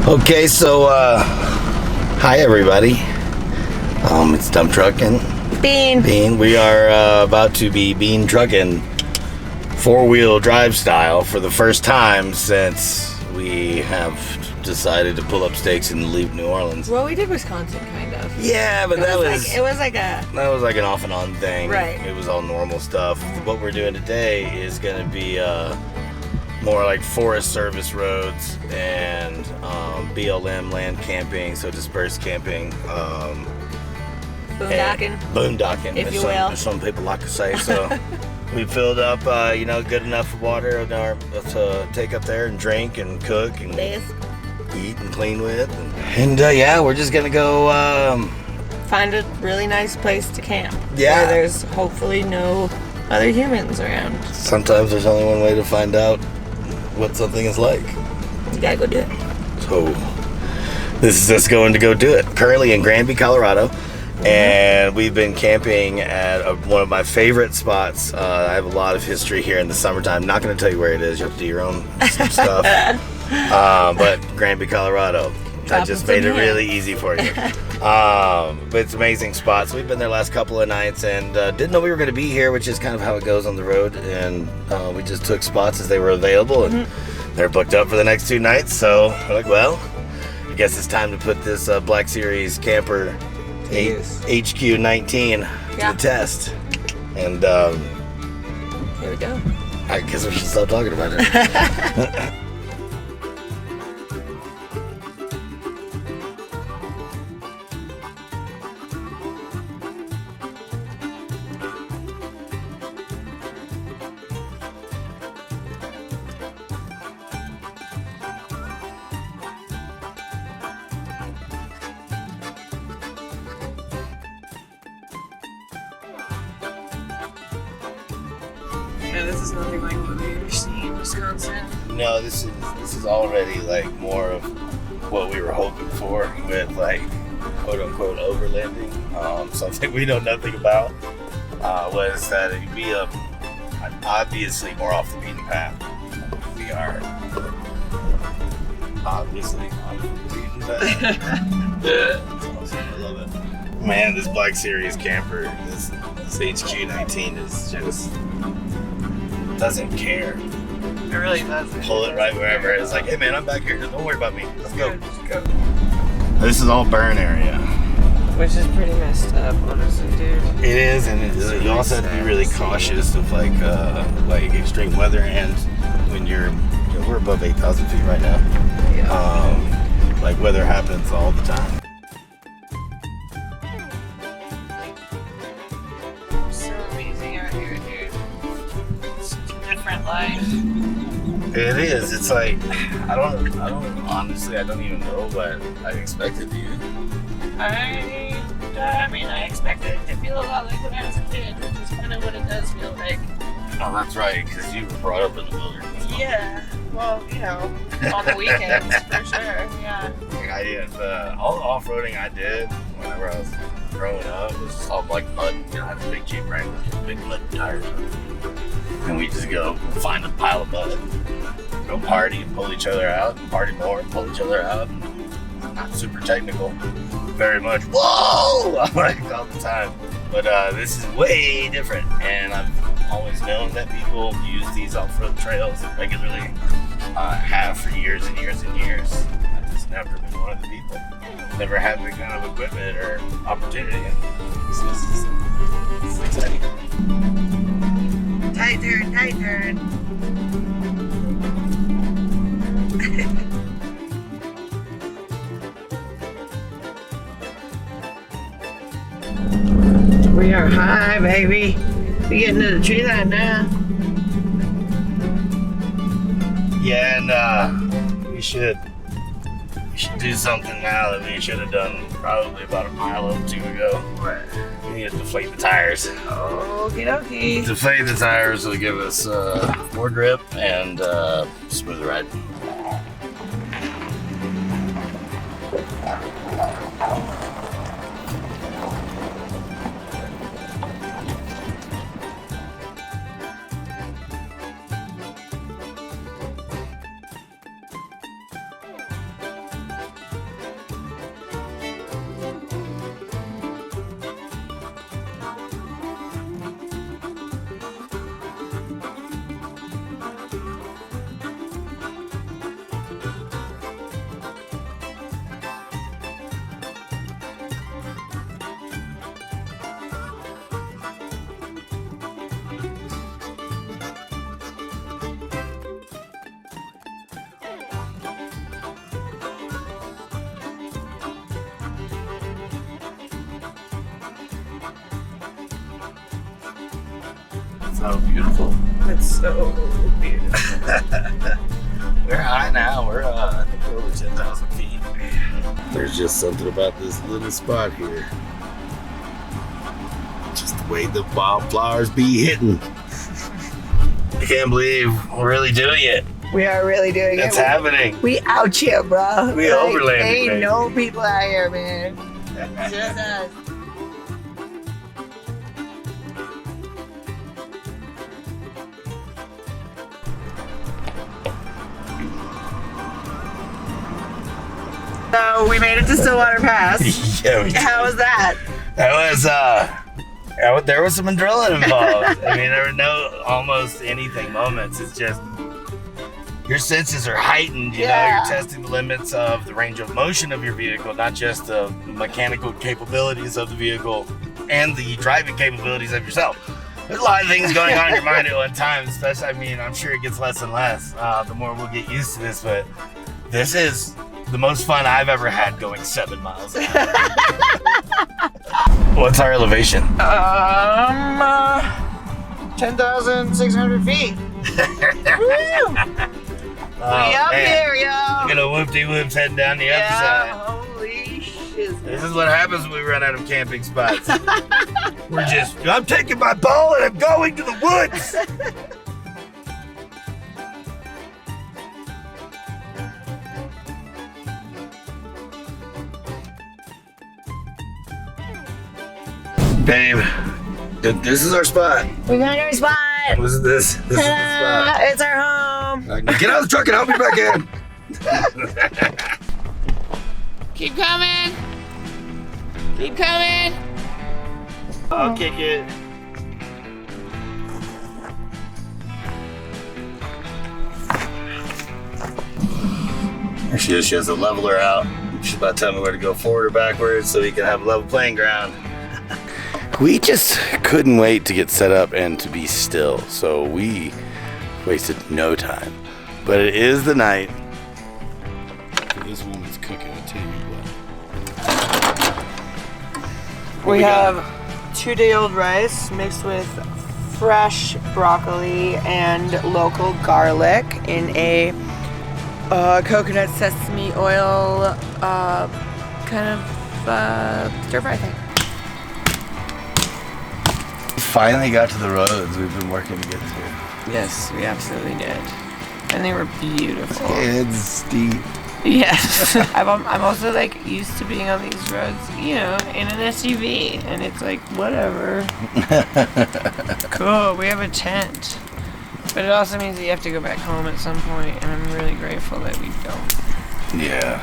Okay, so hi everybody. It's Dump Truckin. Bean. We are about to be bean trucking four-wheel drive style for the first time since we have decided to pull up stakes and leave New Orleans. Well, we did Wisconsin, kind of. Yeah, but that was like an off and on thing. Right. It was all normal stuff. What we're doing today is going to be more like Forest Service roads and BLM land camping, so dispersed camping. Boondocking, if you will. As some people like to say. So we filled up, good enough water to take up there and drink and cook and eat and clean with. And we're just gonna go find a really nice place to camp. Yeah. Where there's hopefully no other humans around. Sometimes there's only one way to find out what something is like. You gotta go do it. So this is us going to go do it. Currently in Granby, Colorado. And we've been camping at one of my favorite spots. I have a lot of history here in the summertime. Not going to tell you where it is. You have to do your own stuff. But Granby, Colorado. I just made it really easy for you. But it's an amazing spot. So we've been there last couple of nights and didn't know we were going to be here, which is kind of how it goes on the road. And we just took spots as they were available, and they're booked up for the next 2 nights. So we're like, well, I guess it's time to put this BlackSeries Camper HQ19 to the test. And here we go. I guess we should stop talking about it. Yeah, this is nothing like what we ever see in Wisconsin. No, this is already like more of what we were hoping for with like quote unquote overlanding. Something we know nothing about was that it'd be obviously more off the beaten path. We are obviously off the beaten path. It's awesome. I love it. Man, this BlackSeries camper, this HQ19 is just doesn't care. It really doesn't. Pull it right wherever. It's like, hey man, I'm back here. Don't worry about me. Let's go. Just go. This is all burn area. Which is pretty messed up, honestly, dude. It is, and you also have to be really cautious of like extreme weather, and when we're above 8,000 feet right now. Yeah. Like weather happens all the time. So amazing out here, dude. Such a different life. It is. It's like I don't honestly, I don't even know what I expected. You. I mean, I expected it to feel a lot like when I was a kid, which is kind of what it does feel like. Oh, that's right, because you were brought up in the wilderness. Yeah, well, on the weekends, for sure, yeah. All the off-roading I did whenever I was growing up was all like mud. I had a big Jeep Wrangler, big mud tires. And we just go find a pile of mud, go party and pull each other out, and party more and pull each other out. Not super technical, very much. Whoa! Like all the time. But this is way different, and I've always known that people use these off-road trails regularly. Have for years and years and years. I've just never been one of the people. Never had the kind of equipment or opportunity. So this is exciting. Tight turn. We are high, baby. We getting to the tree line now. Yeah, and we should do something now that we should have done probably about a mile or two ago. What? We need to deflate the tires. Okie dokie. Deflate the tires will give us more grip and smooth ride. So beautiful. It's so beautiful. We're high now. We're I think we're over 10,000 feet. There's just something about this little spot here. Just the way the wildflowers be hitting. I can't believe we're really doing it. We are really doing It's it. happening. We out here, bro. We overlanding, Ain't baby. no people out here, man. Just us. So we made it to Stillwater Pass. Yeah, we did. How was that? That was there was some adrenaline involved. I mean, there were no almost anything moments. It's just your senses are heightened. You know, you're testing the limits of the range of motion of your vehicle, not just the mechanical capabilities of the vehicle and the driving capabilities of yourself. There's a lot of things going on in your mind at one time. Especially, I mean, I'm sure it gets less and less the more we'll get used to this. But this is the most fun I've ever had going 7 miles an hour. What's our elevation? 10,600 feet. Woo! We up here, yo. Look at a whoop-de-whoops heading down the other side. Holy shit. This is what happens when we run out of camping spots. I'm taking my ball and I'm going to the woods. Babe, this is our spot. We found our spot. This is this. This is the spot. It's our home. Get out of the truck and I'll be back in. Keep coming. Keep coming. I'll kick it. There she is. She has a leveler out. She's about to tell me where to go forward or backwards so we can have a level playing ground. We just couldn't wait to get set up and to be still, so we wasted no time. But it is the night. This woman's cooking, I tell you what. We have 2-day-old rice mixed with fresh broccoli and local garlic in a coconut sesame oil kind of stir fry thing. Finally got to the roads we've been working to get to. Yes, we absolutely did. And they were beautiful. It's steep. Yes. I'm also like used to being on these roads, you know, in an SUV. And it's like, whatever. Cool, we have a tent. But it also means that you have to go back home at some point, and I'm really grateful that we don't. Yeah.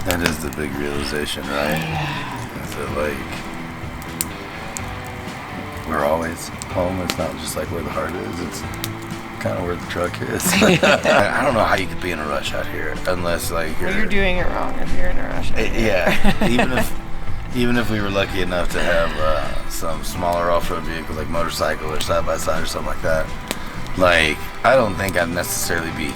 That is the big realization, right? Yeah. Is that like we're always home. It's not just like where the heart is, it's kind of where the truck is. I don't know how you could be in a rush out here unless like you're doing it wrong if you're in a rush. Yeah. even if we were lucky enough to have some smaller off-road vehicles like motorcycle or side-by-side or something like that, like I don't think I'd necessarily be,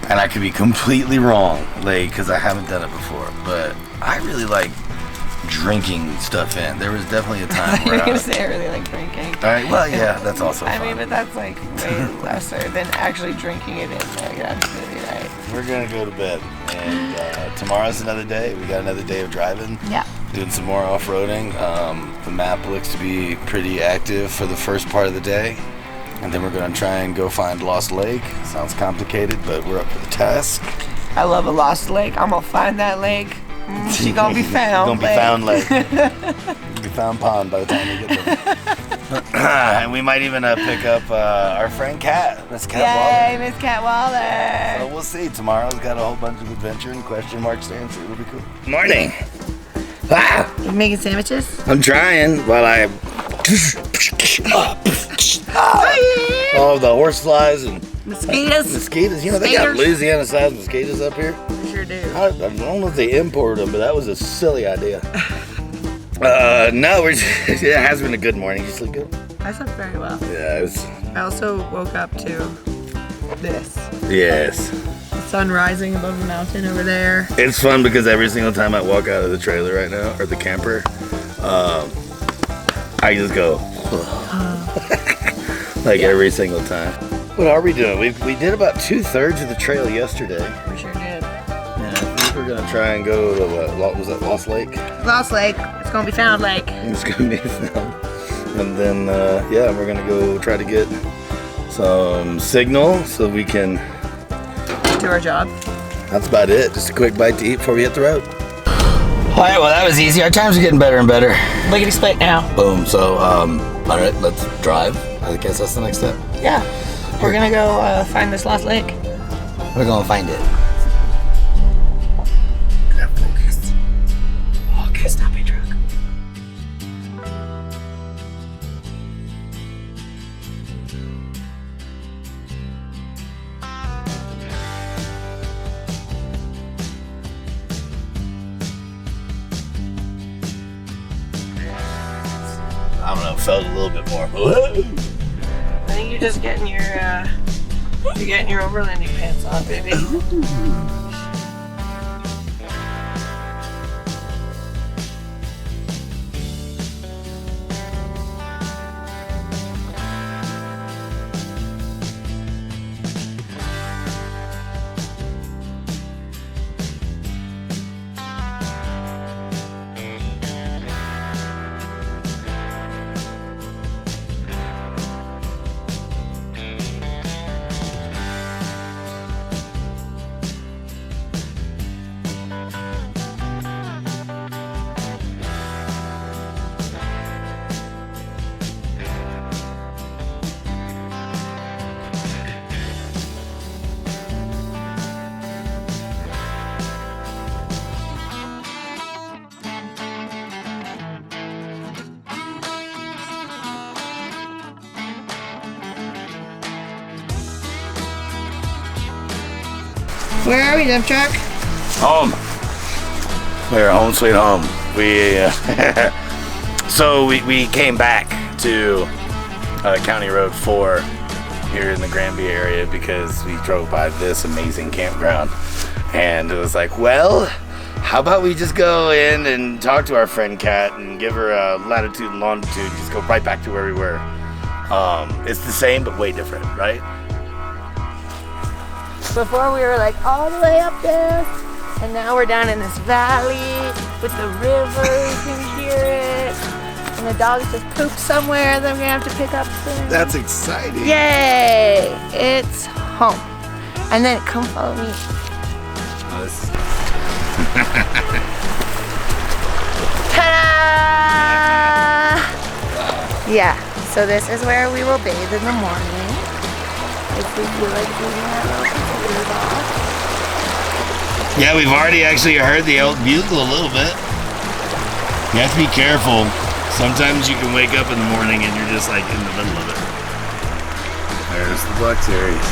and I could be completely wrong, like because I haven't done it before, but I really like drinking stuff in. There was definitely a time where I was gonna say I really like drinking. All right, well, yeah, that's also fun. I mean, but that's like way lesser than actually drinking it in. Like, you're absolutely right. We're gonna go to bed, and tomorrow's another day. We got another day of driving. Yeah. Doing some more off-roading. The map looks to be pretty active for the first part of the day, and then we're gonna try and go find Lost Lake. Sounds complicated, but we're up to the task. I love a lost lake. I'm gonna find that lake. She gonna be found. Gonna be found lake. Be found pond by the time we get there. And we might even pick up our friend Kat. Miss Kat Yay, Miss Kat Waller. So we'll see. Tomorrow's got a whole bunch of adventure and question marks to answer. It'll be cool. Morning. Ah, You making sandwiches? I'm trying while I all the horse flies and mosquitoes. You know, they got Louisiana-sized mosquitoes up here. We sure do. I don't know if they imported them, but that was a silly idea. No, it has been a good morning. You sleep good? I slept very well. Yeah, it was. I also woke up to this. Yes. The sun rising above the mountain over there. It's fun because every single time I walk out of the trailer right now, or the camper, I just go. like every single time. What are we doing? We did about 2/3 of the trail yesterday. We sure did. And I think we're gonna try and go to what was that, Lost Lake? Lost Lake. It's gonna be found lake. It's gonna be found. And then yeah, we're gonna go try to get some signal so we can Do our job. That's about it. Just a quick bite to eat before we hit the road. Alright, well that was easy. Our times are getting better and better. Lickety split now. Boom. So, alright, let's drive. I guess that's the next step. Yeah. We're gonna go find this lost lake. We're gonna find it. Focus. Focus, not be drunk. I don't know, felt a little bit more. I think you're just getting your overlanding pants on, baby. Where are we, dump truck? Home. We're home sweet home. So we came back to County Road 4 here in the Granby area because we drove by this amazing campground, and it was like, well, how about we just go in and talk to our friend Kat and give her a latitude and longitude, just go right back to where we were. It's the same but way different, right? Before we were like all the way up there, and now we're down in this valley with the river, you can hear it, and the dogs just pooped somewhere that we're gonna have to pick up soon. That's exciting. Yay! It's home. And then come follow me. Ta-da! Yeah, so this is where we will bathe in the morning. If we feel like eating our little potatoes off. Yeah, we've already actually heard the elk bugle a little bit. You have to be careful. Sometimes you can wake up in the morning and you're just like in the middle of it. There's the BlackSeries.